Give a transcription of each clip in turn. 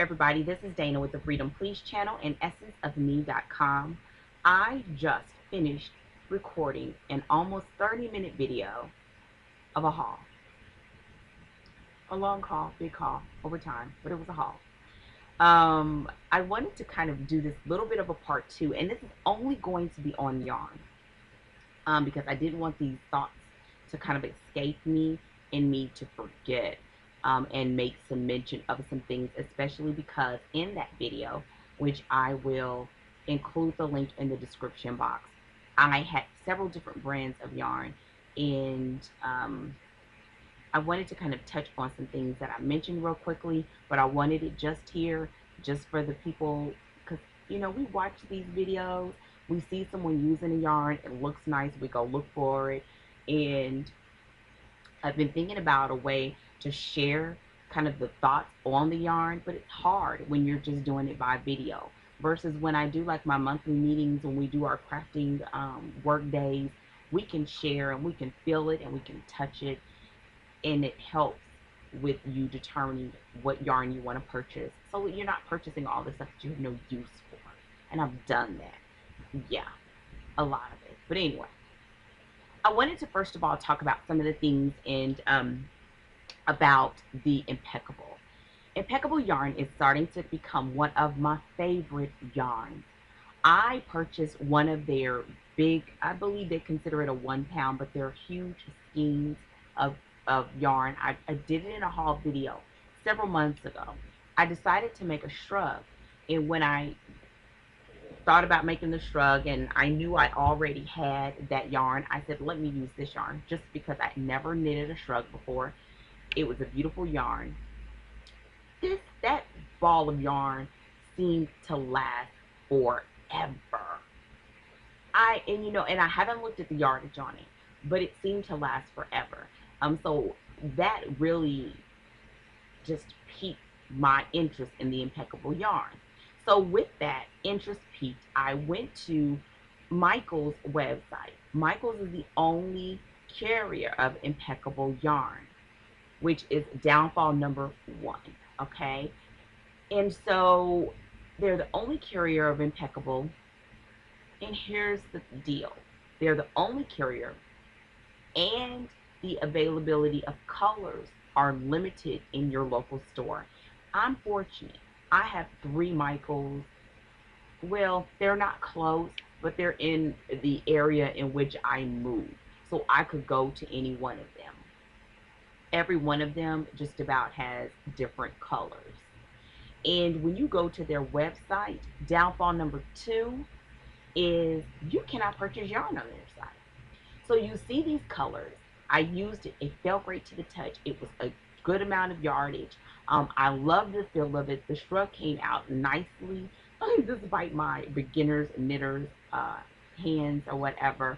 everybody, this is Dana with the Freedom Please channel and essenceofme.com. I just finished recording an almost 30-minute video of a haul. A long haul, big haul, over time, but it was a haul. I wanted to kind of do this little bit of a part two, and this is only going to be on yarn, because I didn't want these thoughts to kind of escape me and me to forget. And make some mention of some things, especially because in that video, which I will include the link in the description box, I had several different brands of yarn, and I wanted to kind of touch on some things that I mentioned real quickly, but I wanted it just here, just for the people, because, you know, we watch these videos, we see someone using a yarn, it looks nice, we go look for it, and I've been thinking about a way to share kind of the thoughts on the yarn, but it's hard when you're just doing it by video versus when I do like my monthly meetings, when we do our crafting work days, we can share and we can feel it and we can touch it, and it helps with you determining what yarn you want to purchase, so you're not purchasing all the stuff that you have no use for. And I've done that, yeah, a lot of it. But anyway, I wanted to first of all talk about some of the things and about the Impeccable. Impeccable yarn is starting to become one of my favorite yarns. I purchased one of their big, I believe they consider it a 1 pound, but they're huge skeins of yarn. I did it in a haul video several months ago. I decided to make a shrug, and when I thought about making the shrug and I knew I already had that yarn, I said, let me use this yarn, just because I never knitted a shrug before. It was a beautiful yarn. That ball of yarn seemed to last forever. And I haven't looked at the yardage on it, but it seemed to last forever. So that really just piqued my interest in the Impeccable yarn. So with that interest peaked, I went to Michael's website. Michael's is the only carrier of Impeccable yarn, which is downfall number 1, okay? And so they're the only carrier of Impeccable, and here's the deal. They're the only carrier, and the availability of colors are limited in your local store. I'm fortunate. I have 3 Michaels. Well, they're not close, but they're in the area in which I move, so I could go to any one of them. Every one of them just about has different colors. And when you go to their website, downfall number 2 is you cannot purchase yarn on their site. So you see these colors. I used it. It felt great to the touch. It was a good amount of yardage. I love the feel of it. The shrug came out nicely, despite my beginner's knitters hands or whatever.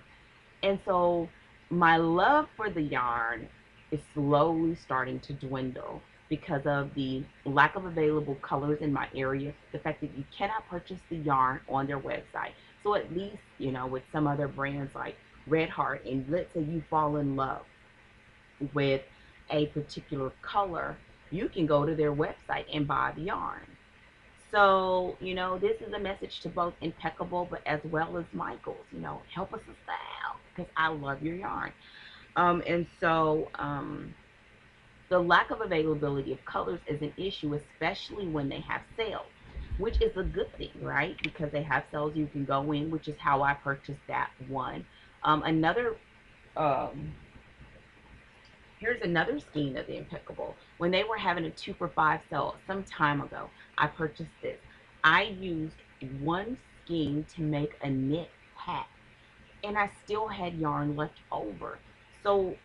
And so my love for the yarn is slowly starting to dwindle because of the lack of available colors in my area, the fact that you cannot purchase the yarn on their website. So at least, you know, with some other brands like Red Heart, and let's say you fall in love with a particular color, you can go to their website and buy the yarn. So, you know, this is a message to both Impeccable, but as well as Michael's, you know, help us out, because I love your yarn. The lack of availability of colors is an issue, especially when they have sales, which is a good thing, right? Because they have sales, you can go in, which is how I purchased that one. Here's another skein of the Impeccable. When they were having a 2 for $5 sale some time ago, I purchased this. I used one skein to make a knit hat, and I still had yarn left over. So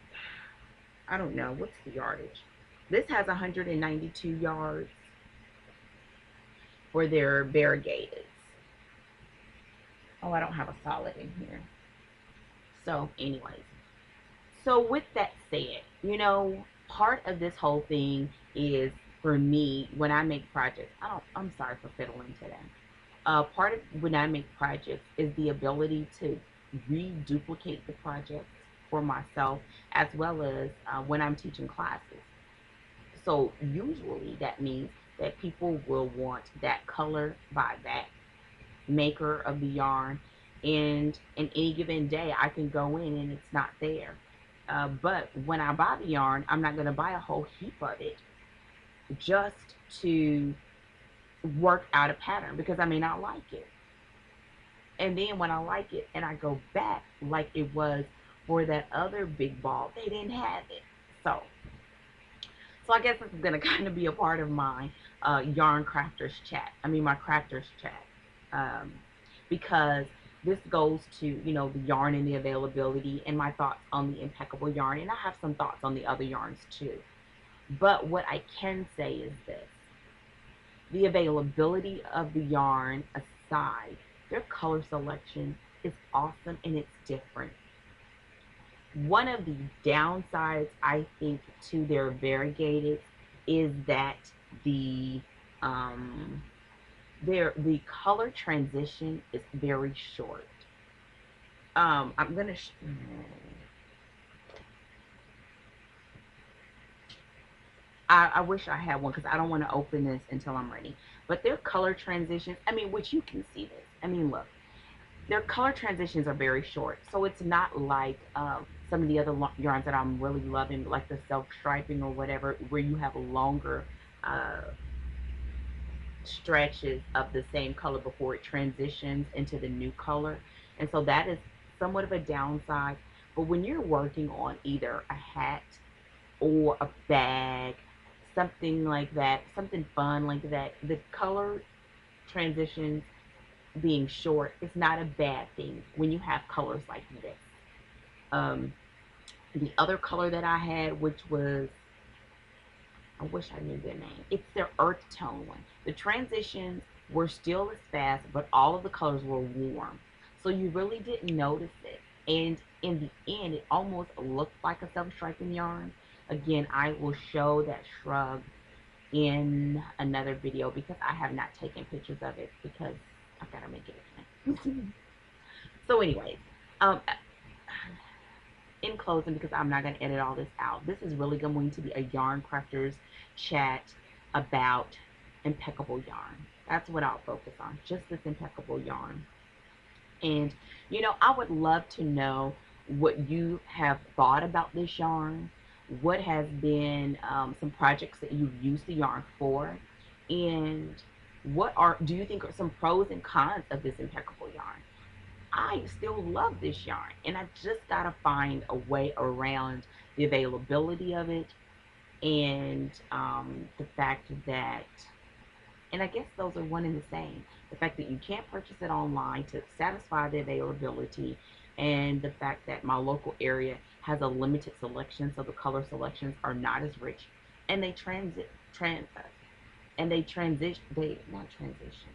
I don't know, what's the yardage? This has 192 yards for their variegated. Oh, I don't have a solid in here. So anyways, so with that said, you know, part of this whole thing is, for me, when I make projects, I'm sorry for fiddling today. Part of when I make projects is the ability to reduplicate the projects for myself, as well as when I'm teaching classes. So usually that means that people will want that color by that maker of the yarn, and in any given day I can go in and it's not there. But when I buy the yarn, I'm not going to buy a whole heap of it just to work out a pattern, because I may not like it. And then when I like it and I go back like it was for that other big ball, they didn't have it. So I guess this is going to kind of be a part of my yarn crafters chat. I mean, my crafters chat. Um, because this goes to, you know, the yarn and the availability and my thoughts on the Impeccable yarn. And I have some thoughts on the other yarns too. But what I can say is this: the availability of the yarn aside, their color selection is awesome and it's different. One of the downsides, I think, to their variegated is that the um, the color transition is very short. I'm gonna. I wish I had one because I don't want to open this until I'm ready. But their color transitions, I mean, which you can see this. I mean, look, their color transitions are very short. So it's not like some of the other yarns that I'm really loving, like the self striping or whatever, where you have longer uh, stretches of the same color before it transitions into the new color. And so that is somewhat of a downside. But when you're working on either a hat or a bag, something like that, something fun like that, the color transitions being short is not a bad thing when you have colors like this. Um, the other color that I had, which was, I wish I knew their name. It's their earth tone one. The transitions were still as fast, but all of the colors were warm. So you really didn't notice it. And in the end, it almost looked like a self-striping yarn. Again, I will show that shrug in another video because I have not taken pictures of it because I've got to make it again. So anyways, um, in closing, because I'm not going to edit all this out, this is really going to be a yarn crafters chat about Impeccable yarn. That's what I'll focus on, just this Impeccable yarn. And you know, I would love to know what you have thought about this yarn. What has been some projects that you've used the yarn for, and what are, do you think are some pros and cons of this Impeccable yarn? I still love this yarn, and I just gotta find a way around the availability of it, and the fact that, and I guess those are one and the same. The fact that you can't purchase it online to satisfy the availability, and the fact that my local area has a limited selection, so the color selections are not as rich, and they they not transition.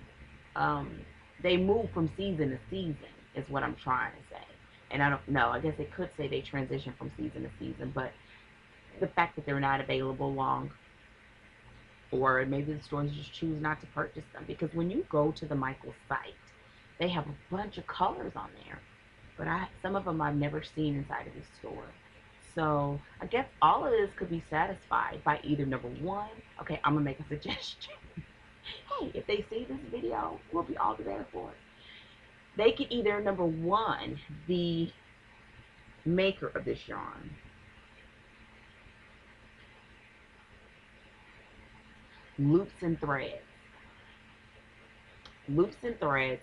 Um, they move from season to season is what I'm trying to say. And I don't know. I guess it could say they transition from season to season, but the fact that they're not available long, or maybe the stores just choose not to purchase them, because when you go to the Michaels site, they have a bunch of colors on there, but some of them I've never seen inside of the store. So I guess all of this could be satisfied by either number one, okay, I'm gonna make a suggestion. Hey, if they see this video, we'll be all the better for it. They could either, number one, the maker of this yarn, loops and threads. Loops and threads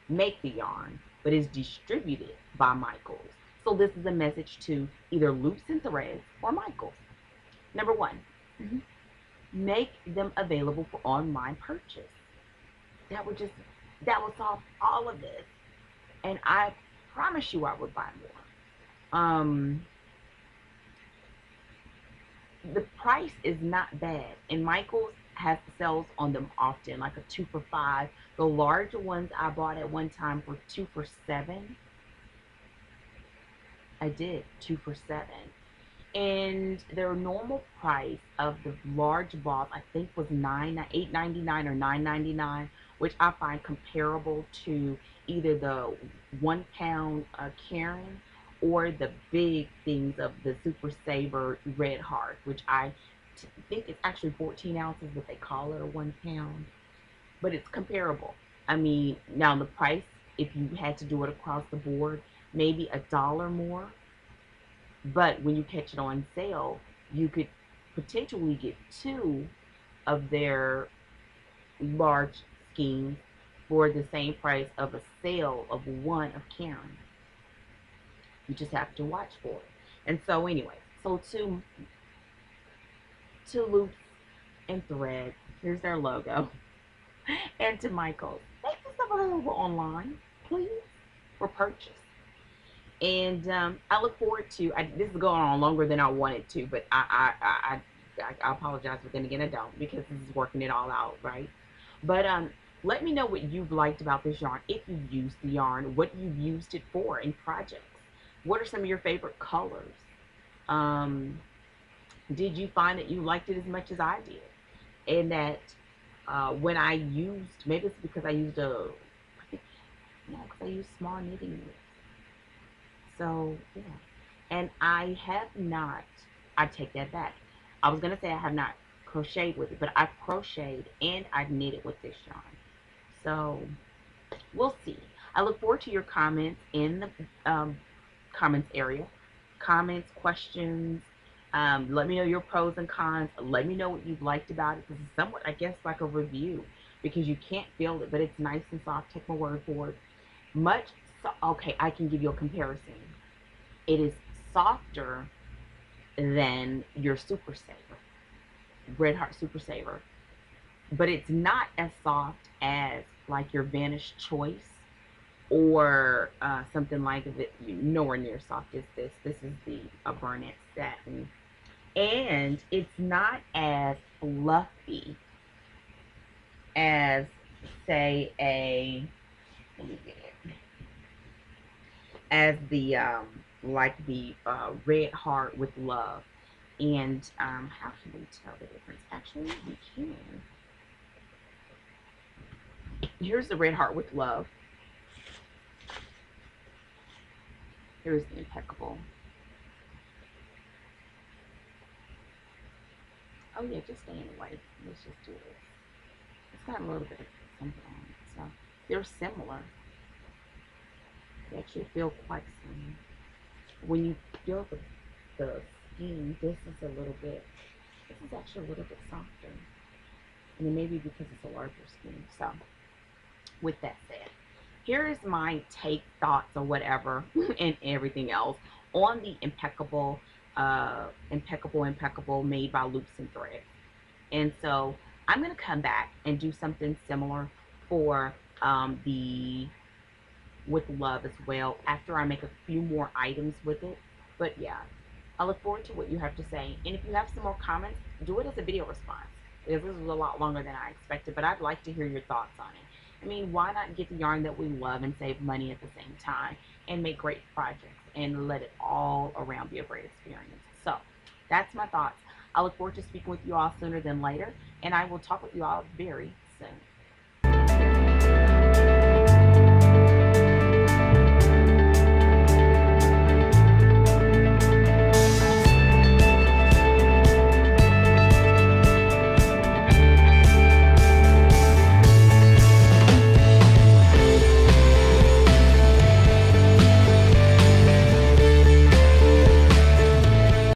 make the yarn, but is distributed by Michaels. So this is a message to either Loops and Threads or Michaels. Number one, make them available for online purchase. That would solve all of this, and I promise you I would buy more. The price is not bad, and Michaels has sales on them often, like a 2 for $5. The larger ones I bought at one time were 2 for $7. I did 2 for $7, and their normal price of the large balls I think was $8.99 or $9.99, which I find comparable to either the 1 pound Karen or the big things of the Super Saver Red Heart, which I think it's actually 14 ounces, but they call it a 1 pound. But it's comparable. I mean, now the price, if you had to do it across the board, maybe $1 more. But when you catch it on sale, you could potentially get two of their large schemes for the same price of a sale of one of Karen. You just have to watch for it. And so anyway, so to Loops and Thread, here's their logo. And to Michael, make this stuff available online, please, for purchase. And I look forward to. This is going on longer than I wanted to, but I apologize, but then again I don't, because this is working it all out, right? But let me know what you've liked about this yarn. If you've used the yarn, what you've used it for in projects. What are some of your favorite colors? Um, did you find that you liked it as much as I did? And that when I used, maybe it's because I used I think, yeah, because I used small knitting needles. So, yeah. And I have not, I take that back. I was going to say I have not crocheted with it, but I've crocheted and I've knitted with this yarn. So, we'll see. I look forward to your comments in the comments area. Comments, questions. Let me know your pros and cons. Let me know what you've liked about it. This is somewhat, I guess, like a review, because you can't feel it, but it's nice and soft. Take my word for it. Much, okay, I can give you a comparison. It is softer than your Super Saver, Red Heart Super Saver, but it's not as soft as like your Vanish Choice, or something like that. Nowhere near soft as this. This is the Burnett Satin, and it's not as fluffy as, say, a, let me get it, as the like the Red Heart with Love. And how can we tell the difference? Actually, we can. Here's the Red Heart with Love. Here's the Impeccable. Oh yeah, just stay in the way. Let's just do this. It's got a little bit of something on it, so they're similar. They actually feel quite similar. When you feel the skin, this is a little bit. This is actually a little bit softer, and it may be because it's a larger skin. So, with that said, here is my take, thoughts, or whatever, and everything else on the Impeccable made by Loops and Thread. And so I'm going to come back and do something similar for the with Love as well, after I make a few more items with it. But yeah, I look forward to what you have to say. And if you have some more comments, do it as a video response, because this was a lot longer than I expected, but I'd like to hear your thoughts on it. I mean, why not get the yarn that we love and save money at the same time and make great projects and let it all around be a great experience? So that's my thoughts. I look forward to speaking with you all sooner than later, and I will talk with you all very soon.